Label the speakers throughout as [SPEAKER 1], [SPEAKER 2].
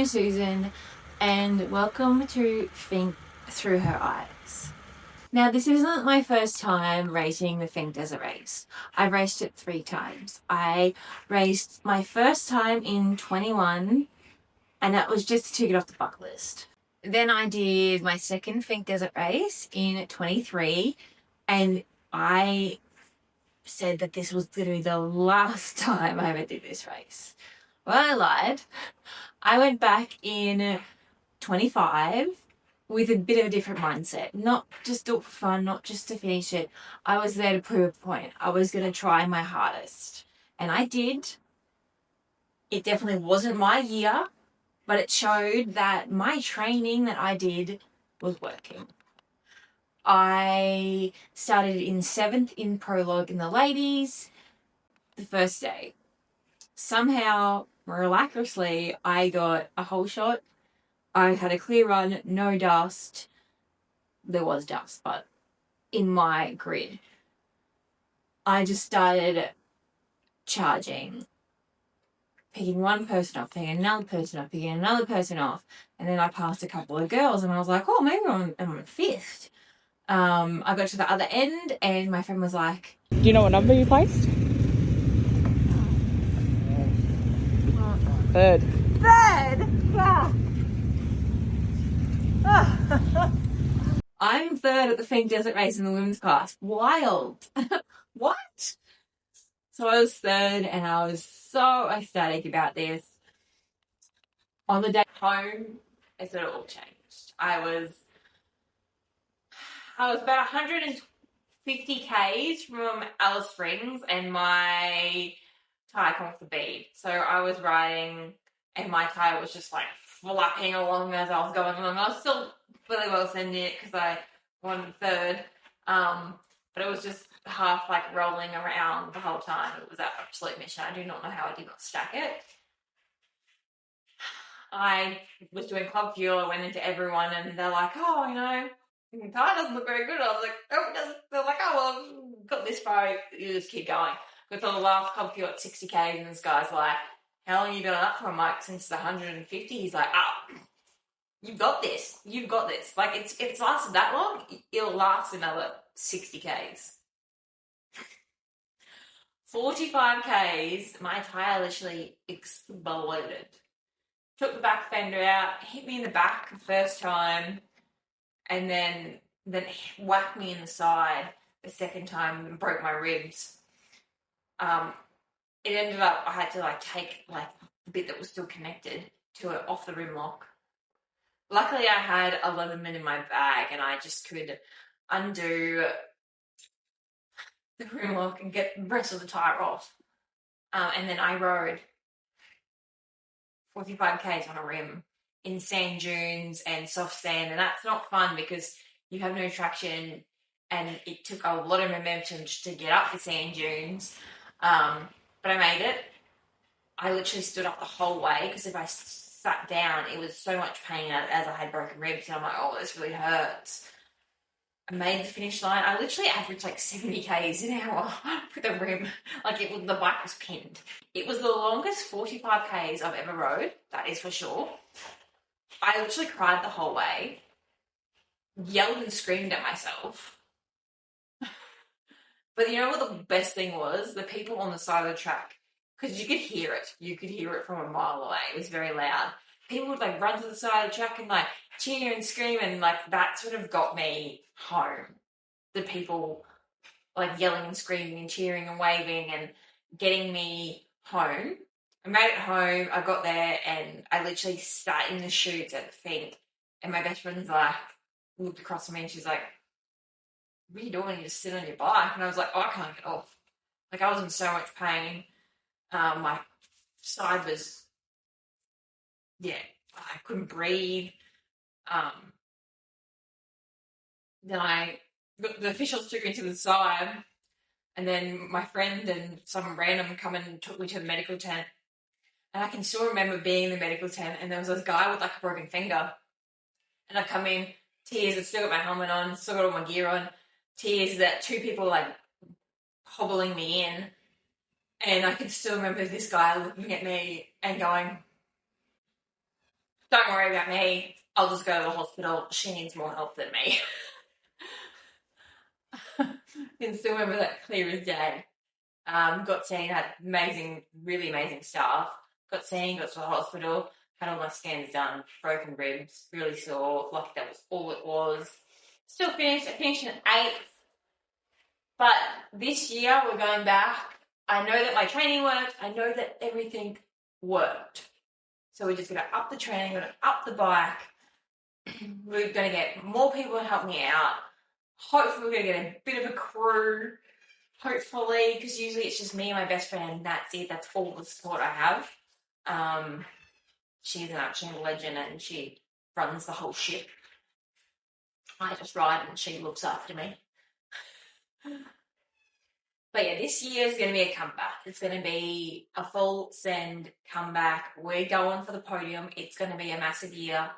[SPEAKER 1] is Susan, and welcome to Finke Through Her Eyes. Now, this isn't my first time racing the Finke Desert Race. I've raced it 3 times. I raced my first time in 21, and that was just to tick it off the bucket list. Then I did my second Finke Desert Race in 23, and I said that this was going to be the last time I ever did this race. Well, I lied. I went back in 25 with a bit of a different mindset. Not just do it for fun, not just to finish it. I was there to prove a point. I was going to try my hardest. And I did. It definitely wasn't my year, but it showed that my training that I did was working. I started in 7th in prologue in the ladies the first day. Somehow, miraculously, I got a whole shot. I had a clear run, no dust. There was dust, but in my grid. I just started charging, picking one person off, picking another person off, picking another person off, and then I passed a couple of girls, and I was like, oh, maybe I'm 5th. I got to the other end, and my friend was like,
[SPEAKER 2] do you know what number you placed? 3rd.
[SPEAKER 1] Yeah. I'm 3rd at the Finke Desert Race in the women's class. Wild. What? So I was 3rd, and I was so ecstatic about this. On the day home, it sort of all changed. I was about 150 k's from Alice Springs, and my tyre come off the bead. So I was riding, and my tyre was just like flapping along as I was going along. I was still fairly well sending it because I won 3rd, but it was just half like rolling around the whole time. It was an absolute mission. I do not know how I did not stack it. I was doing club fuel. I went into everyone, and they're like, oh, the tyre doesn't look very good. I was like, oh, it doesn't. They're like, oh, well, I've got this far. You just keep going. Got to the last club fuel at 60 k's, and this guy's like, how long have you been up for? I'm like, since the 150. He's like, you've got this. You've got this. Like, if it's lasted that long, it'll last another 60 k's. 45 k's, my tyre literally exploded. Took the back fender out, hit me in the back the first time, and then whacked me in the side the second time and broke my ribs. It ended up, I had to take the bit that was still connected to it off the rim lock. Luckily, I had a Leatherman in my bag, and I just could undo the rim lock and get the rest of the tyre off. And then I rode 45 k's on a rim in sand dunes and soft sand, and that's not fun because you have no traction, and it took a lot of momentum just to get up the sand dunes. But I made it. I literally stood up the whole way because if I sat down, it was so much pain as I had broken ribs, and I'm like, oh, this really hurts. I made the finish line. I literally averaged 70 k's an hour with a rim. The bike was pinned. It was the longest 45 k's I've ever rode, that is for sure. I literally cried the whole way, yelled and screamed at myself. But you know what the best thing was? The people on the side of the track, because you could hear it. You could hear it from a mile away. It was very loud. People would run to the side of the track and cheer and scream, and that sort of got me home. The people yelling and screaming and cheering and waving and getting me home. I made it home. I got there, and I literally sat in the chutes at the Finke, and my best friend's looked across at me, and she's like, what are you doing? You just sit on your bike. And I was like, oh, I can't get off. I was in so much pain. My side was, I couldn't breathe. Then the officials took me to the side, and then my friend and some random come and took me to the medical tent. And I can still remember being in the medical tent, and there was this guy with a broken finger. And I come in, tears, I've still got my helmet on, still got all my gear on, tears, that 2 people hobbling me in. And I can still remember this guy looking at me and going, don't worry about me. I'll just go to the hospital. She needs more help than me. I can still remember that clear as day. Got seen, had really amazing staff. Got seen, got to the hospital, had all my scans done, broken ribs, really sore. Lucky that was all it was. Still finished. I finished in 8th. But this year we're going back. I know that my training worked. I know that everything worked. So we're just going to up the training, we're going to up the bike. We're going to get more people to help me out. Hopefully we're going to get a bit of a crew. Hopefully, because usually it's just me and my best friend, and that's it. That's all the support I have. She's an absolute legend, and she runs the whole ship. I just ride, and she looks after me. But yeah, this year is going to be a comeback. It's going to be a full send comeback. We're going for the podium. It's going to be a massive year.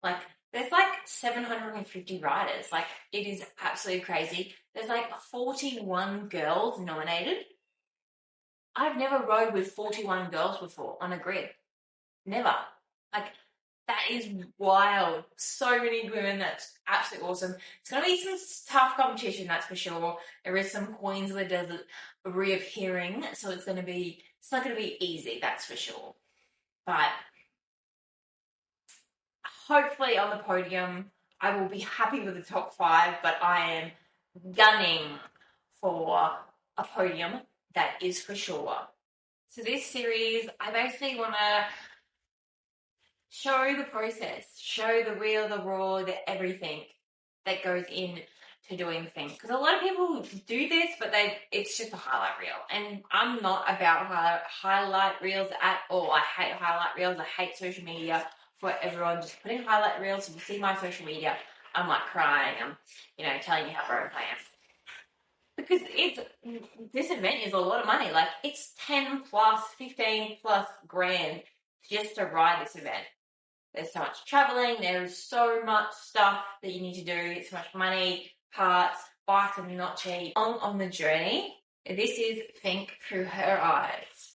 [SPEAKER 1] Like, there's like 750 riders. Like, it is absolutely crazy. There's like 41 girls nominated. I've never rode with 41 girls before on a grid. Never. Like, that is wild. So many women. That's absolutely awesome. It's going to be some tough competition, that's for sure. There is some queens of the desert reappearing, so it's not going to be easy, that's for sure. But hopefully on the podium, I will be happy with the top 5, but I am gunning for a podium, that is for sure. So this series, I basically want to show the process, show the real, the raw, the everything that goes in to doing things. Because a lot of people do this, but it's just a highlight reel. And I'm not about highlight reels at all. I hate highlight reels. I hate social media for everyone just putting highlight reels. If you see my social media, I'm like crying. I'm, telling you how broke I am. Because this event is a lot of money. Like, it's 10 plus, 15 plus grand just to ride this event. There's so much traveling. There's so much stuff that you need to do. So much money, parts, bikes are not cheap. On the journey, this is Finke Through Her Eyes.